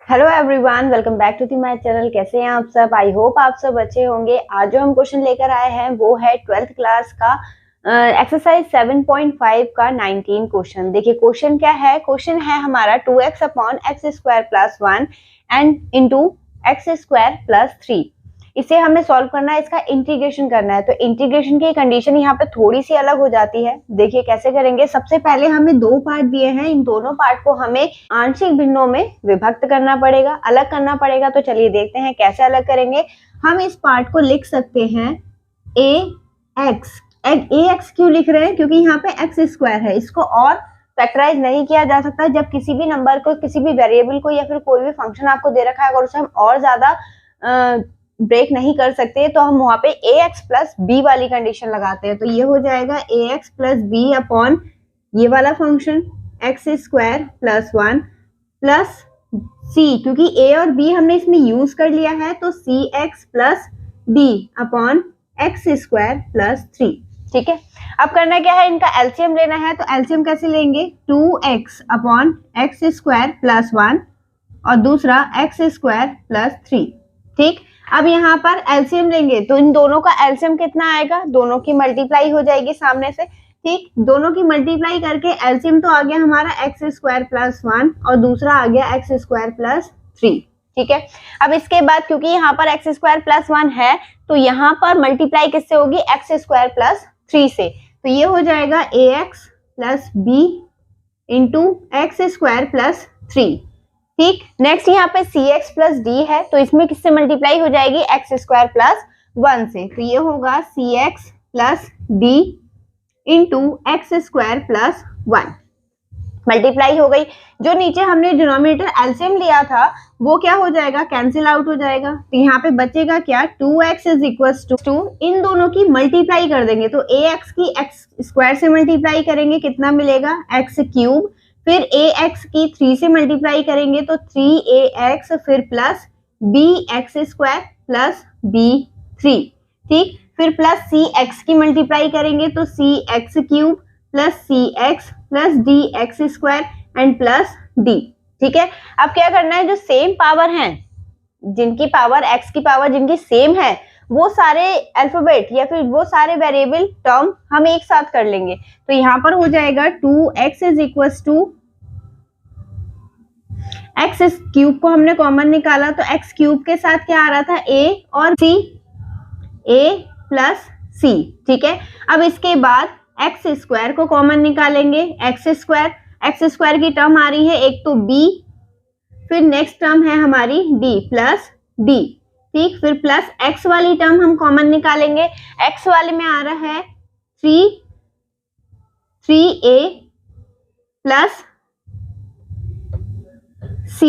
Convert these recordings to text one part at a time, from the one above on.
Hello everyone, welcome back to my channel. कैसे हैं आप सब? आई होप आप सब अच्छे होंगे। आज जो हम क्वेश्चन लेकर आए हैं वो है 12th क्लास का एक्सरसाइज 7.5 का 19 क्वेश्चन। देखिए क्वेश्चन क्या है। क्वेश्चन है हमारा 2x upon x square plus 1 and into x square plus 3। इसे हमें सॉल्व करना है, इसका इंटीग्रेशन करना है। तो इंटीग्रेशन की कंडीशन यहाँ पे थोड़ी सी अलग हो जाती है। देखिए कैसे करेंगे। सबसे पहले हमें दो पार्ट दिए हैं, इन दोनों पार्ट को हमें आंशिक भिन्नों में विभक्त करना पड़ेगा, अलग करना पड़ेगा। तो चलिए देखते हैं कैसे अलग करेंगे। हम इस पार्ट को लिख सकते हैं ए एक्स क्यों लिख रहे हैं? क्योंकि यहाँ पे एक्स स्क्वायर है। इसको और फैक्टराइज नहीं किया जा सकता। जब किसी भी नंबर को, किसी भी वेरिएबल को या फिर कोई भी फंक्शन आपको दे रखा है, अगर उसे हम और ज्यादा ब्रेक नहीं कर सकते तो हम वहां पे ए एक्स प्लस बी वाली कंडीशन लगाते हैं। तो ये हो जाएगा a x plus b upon ये वाला function x square plus 1 plus c, क्योंकि ए और बी हमने इसमें यूज कर लिया है, तो c x plus d upon x square plus 3। ठीक है, अब करना क्या है, इनका एलसीएम लेना है। तो एलसीएम कैसे लेंगे? 2x upon x square plus 1 और दूसरा एक्स स्क्वायर प्लस 3। ठीक, अब यहाँ पर एलसीएम लेंगे तो इन दोनों का एलसीएम कितना आएगा? दोनों की मल्टीप्लाई हो जाएगी सामने से। ठीक, दोनों की मल्टीप्लाई करके एलसीएम तो आ गया हमारा एक्स स्क्वायर प्लस 1 और दूसरा आ गया एक्स स्क्वायर प्लस 3। ठीक है, अब इसके बाद क्योंकि यहाँ पर एक्स स्क्वायर प्लस 1 है तो यहाँ पर मल्टीप्लाई किससे होगी? एक्स स्क्वायर प्लस 3 से। तो ये हो जाएगा a x plus b into x square plus 3। ठीक, नेक्स्ट यहाँ पे सी एक्स प्लस डी है, तो इसमें किससे मल्टीप्लाई हो जाएगी? एक्स स्क्वायर प्लस 1 से। तो ये होगा c x plus d into x square plus 1। Multiply हो गई। जो नीचे हमने डिनोमिनेटर एलसीएम लिया था वो क्या हो जाएगा? कैंसिल आउट हो जाएगा। तो यहाँ पे बचेगा क्या? 2x इज इक्वल टू, इन दोनों की मल्टीप्लाई कर देंगे तो ए एक्स की एक्स स्क्वायर से मल्टीप्लाई करेंगे, कितना मिलेगा? X cube. फिर ए एक्स की 3 से मल्टीप्लाई करेंगे तो 3ax, फिर plus b x square plus b 3। ठीक, फिर प्लस सी एक्स की मल्टीप्लाई करेंगे तो c x cube plus c x plus d x square and plus d. ठीक है, अब क्या करना है, जो सेम पावर हैं, जिनकी पावर एक्स की पावर जिनकी सेम है, वो सारे अल्फाबेट या फिर वो सारे वेरिएबल टर्म हम एक साथ कर लेंगे। तो यहाँ पर हो जाएगा 2x is equal to, x cube को हमने कॉमन निकाला तो एक्स क्यूब के साथ क्या आ रहा था? a और c, a प्लस c। ठीक है, अब इसके बाद एक्स स्क्वायर को कॉमन निकालेंगे। एक्स स्क्वायर की टर्म आ रही है एक तो b, फिर नेक्स्ट टर्म है हमारी d प्लस d। ठीक, फिर प्लस x वाली टर्म हम कॉमन निकालेंगे। x वाले में आ रहा है 3a प्लस c।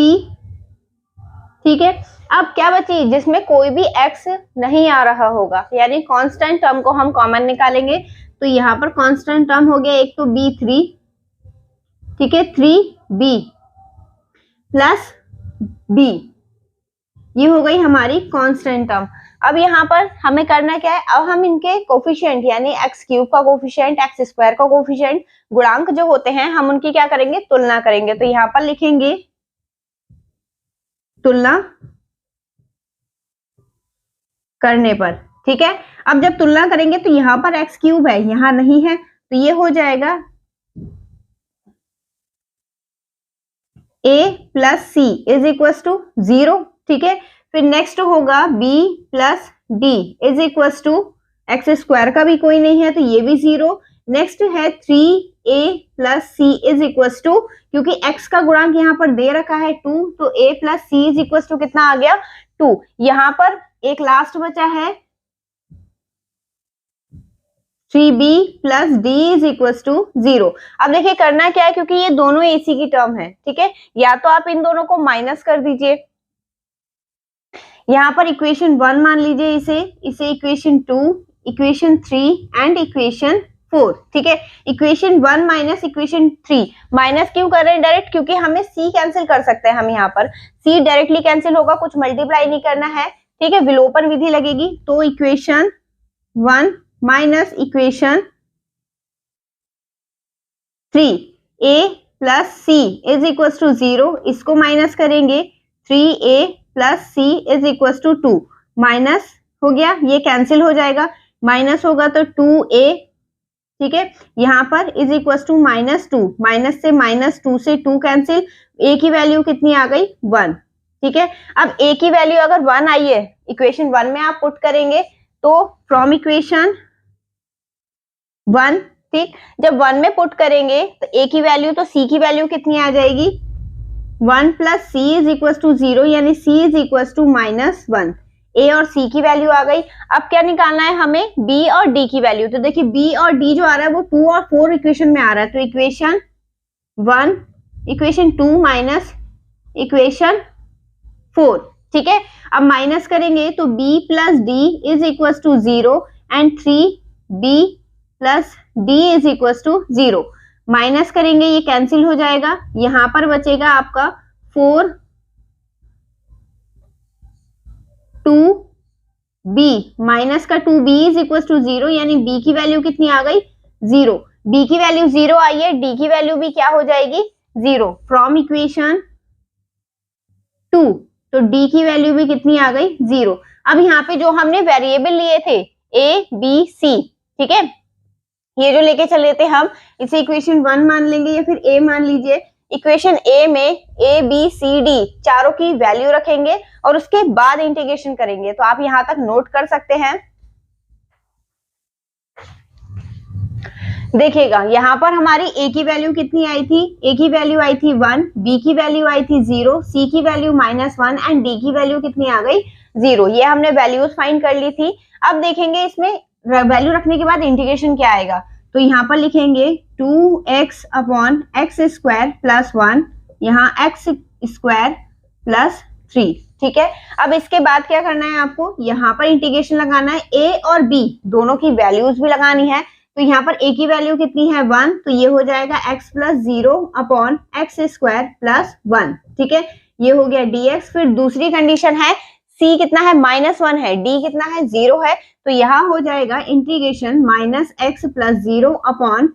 ठीक है, अब क्या बची? जिसमें कोई भी x नहीं आ रहा होगा, यानी कांस्टेंट टर्म को हम कॉमन निकालेंगे। तो यहाँ पर कांस्टेंट टर्म हो गया एक तो b3, ठीक है, 3b प्लस d, ये हो गई हमारी कांस्टेंट टर्म। अब यहाँ पर हमें करना क्या है? अब हम इनके कोफिशिएंट यानी एक्स क्यूब का कोफिशिएंट, एक्स स्क्वायर का कोफिशिएंट, गुणांक जो होते हैं, हम उनकी क्या करेंगे? तुलना करेंगे। तो यहाँ पर लिखेंगे तुलना करने पर। ठीक है, अब जब तुलना करेंगे तो यहाँ पर एक्स क्यूब है, यहाँ नहीं है, तो ये हो जाएगा a plus c is equal to 0। ठीक है, फिर नेक्स्ट होगा b plus d is equal to, x square का भी कोई नहीं है तो ये भी 0। नेक्स्ट है 3a plus c is equal to, क्योंकि x का गुणांक यहाँ पर दे रखा है 2, तो a plus c is equal to कितना आ गया? 2। यहाँ पर एक लास्ट बचा है 3b plus d is equal to 0। अब देखिए करना क्या है, क्योंकि ये दोनों ac की टर्म है। ठीक है, या तो आप इन दोनों को माइनस कर दीजिए, यहाँ पर इक्वेशन 1 मान लीजिए इसे इक्वेशन 2, इक्वेशन 3 एंड इक्वेशन 4। ठीक है, इक्वेशन 1 माइनस इक्वेशन 3, माइनस क्यों कर रहे हैं डायरेक्ट? क्योंकि हमें c कैंसिल कर सकते हैं हम, यहाँ पर c डायरेक्टली कैंसिल होगा, कुछ मल्टीप्लाई नहीं करना है। ठीक है, विलोपन विधि लगेगी। तो equation 1 minus equation 3, a plus c is equal to 0, इसको माइनस करेंगे 3a plus c is equal to 2, minus हो गया, ये कैंसिल हो जाएगा, माइनस होगा तो 2a, ठीक है, यहाँ पर इज इक्वल टू -2, माइनस से -2 से 2 कैंसिल, a की वैल्यू कितनी आ गई 1, ठीक है। अब a की वैल्यू अगर 1 आई है, इक्वेशन 1 में आप पुट करेंगे तो फ्रॉम इक्वेशन 1, ठीक, जब 1 में पुट करेंगे तो a की वैल्यू तो c की वैल्यू कितनी आ जाएगी 1 plus c is equal to 0, यानी c is equal to -1, a और c की वैल्यू आ गई। अब क्या निकालना है हमें, b और d की वैल्यू। तो देखिए b और d जो आ रहा है वो 2 और 4 इक्वेशन में आ रहा है, तो इक्वेशन 1, इक्वेशन 2 माइनस इक्वेशन 4, ठीक है। अब माइनस करेंगे तो b plus d is equal to 0 and 3b plus d is equal to 0, minus करेंगे ये कैंसिल हो जाएगा, यहां पर बचेगा आपका 4 2b, माइनस का 2b इज इक्वल टू 0, यानी b की वैल्यू कितनी आ गई 0, b की वैल्यू 0 आई है, d की वैल्यू भी क्या हो जाएगी 0, फ्रॉम इक्वेशन 2, तो d की वैल्यू भी कितनी आ गई 0। अब यहाँ पे जो हमने वेरिएबल लिए थे a b c, ठीक है, ये जो लेके चले थे हम, इसे इक्वेशन 1 मान लेंगे या फिर a मान लीजिए। इक्वेशन a में a b c d चारों की वैल्यू रखेंगे और उसके बाद इंटीग्रेशन करेंगे, तो आप यहां तक नोट कर सकते हैं। देखिएगा यहाँ पर हमारी a की वैल्यू कितनी आई थी, a की वैल्यू आई थी 1, b की वैल्यू आई थी 0, c की वैल्यू -1 एंड d की वैल्यू कितनी आ गई 0, ये हमने वैल्यूज फाइंड कर ली थी। अब देखेंगे इसमें वैल्यू रखने के बाद इंटीग्रेशन क्या आएगा, तो यहाँ पर लिखेंगे 2x upon x square plus 1, यहाँ एक्स स्क्वायर प्लस 3, ठीक है। अब इसके बाद क्या करना है आपको, यहाँ पर इंटीग्रेशन लगाना है, a और b दोनों की वैल्यूज भी लगानी है, तो यहाँ पर a की वैल्यू कितनी है 1, तो ये हो जाएगा x plus 0 upon x square plus 1, ठीक है, ये हो गया dx। फिर दूसरी कंडीशन है c कितना है -1 है, d कितना है 0 है, तो यहाँ हो जाएगा integration -x plus 0 upon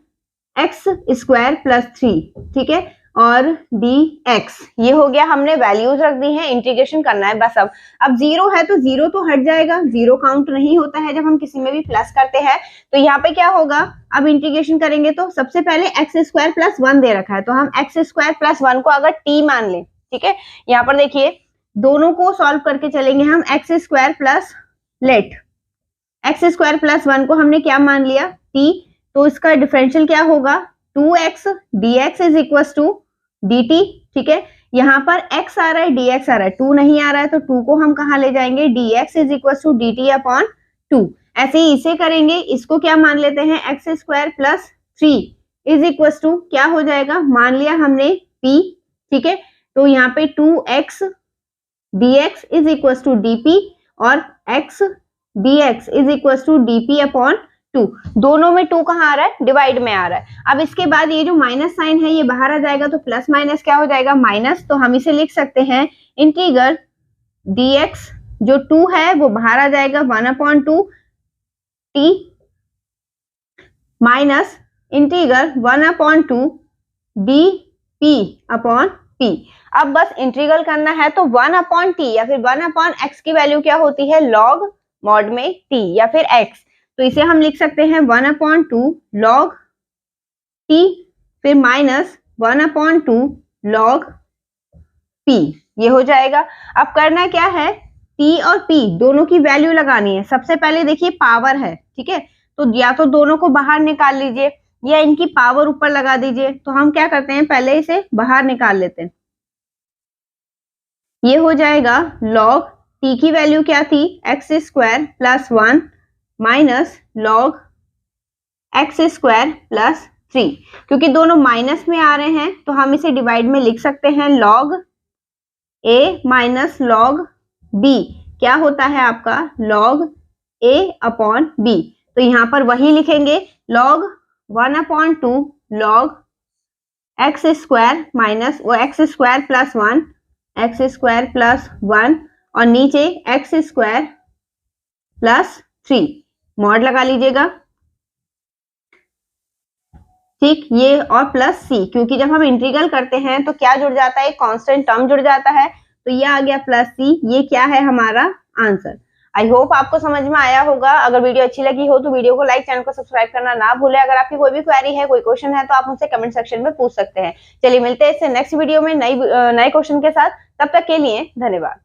x square plus 3, ठीक है, और dx, ये हो गया, हमने वैल्यूज रख दी हैं, इंटीग्रेशन करना है बस। अब 0 है तो 0 तो हट जाएगा, 0 काउंट नहीं होता है जब हम किसी में भी प्लस करते हैं, तो यहाँ पे क्या होगा, अब इंटीग्रेशन करेंगे तो सबसे पहले एक्स स्क्वायर प्लस 1 दे रखा है, तो हम एक्स स्क्वायर प्लस 1 को अगर t मान लें, ठीक है, यहाँ पर देखिए दोनों को सॉल्व करके चलेंगे हम, x square plus let x square plus 1 को हमने क्या मान लिया t, तो इसका डिफरेंशियल क्या होगा 2x dx is equal to dt, ठीक है, यहाँ पर x आ रहा है dx आ रहा है, 2 नहीं आ रहा है, तो 2 को हम कहाँ ले जाएंगे, dx is equal to dt upon 2, ऐसे ही इसे करेंगे, इसको क्या मान लेते हैं x square plus 3 is equal to क्या हो जाएगा, मान लिया हमने p, ठीक है, तो यहाँ पे 2x dx is equal to dp और x dx is equal to dp upon 2, दोनों में 2 कहाँ आ रहा है, डिवाइड में आ रहा है। अब इसके बाद ये जो माइनस साइन है ये बाहर आ जाएगा, तो प्लस माइनस क्या हो जाएगा माइनस, तो हम इसे लिख सकते हैं इंटीग्रल dx जो 2 है वो बाहर आ जाएगा 1/2 t minus integral 1/2 dp upon p। अब बस इंटीग्रल करना है, तो 1/t या फिर 1/x की वैल्यू क्या होती है, लॉग मॉड में t या फिर x, तो इसे हम लिख सकते हैं 1/2 log t फिर माइनस 1/2 log p, ये हो जाएगा। अब करना क्या है, t और p दोनों की वैल्यू लगानी है। सबसे पहले देखिए पावर है, ठीक है, तो या तो दोनों को बाहर निकाल लीजिए या इनकी पावर ऊपर लगा दीजिए, तो हम क्या करते हैं पहले इसे बाहर निकाल लेते हैं, ये हो जाएगा log t की वैल्यू क्या थी x square plus 1 minus log x square plus 3, क्योंकि दोनों माइनस में आ रहे हैं तो हम इसे डिवाइड में लिख सकते हैं, log a minus log b क्या होता है आपका लॉग a अपॉन b, तो यहाँ पर वही लिखेंगे log 1/2 log x square minus वो x square plus 1 x square plus 1 और नीचे एक्स स्क्वायर प्लस 3 मॉड लगा लीजिएगा, ठीक, ये और प्लस c, क्योंकि जब हम इंटीग्रल करते हैं तो क्या जुड़ जाता है, कांस्टेंट टर्म जुड़ जाता है, तो ये आ गया प्लस सी, ये क्या है हमारा आंसर। आई होप आपको समझ में आया होगा। अगर वीडियो अच्छी लगी हो तो वीडियो को लाइक, चैनल को सब्सक्राइब करना ना भूलें। अगर आपकी कोई भी क्वेरी है, कोई क्वेश्चन है तो आप मुझसे कमेंट सेक्शन में पूछ सकते हैं। चलिए मिलते हैं इससे नेक्स्ट वीडियो में नए क्वेश्चन के साथ। तब तक के लिए धन्यवाद।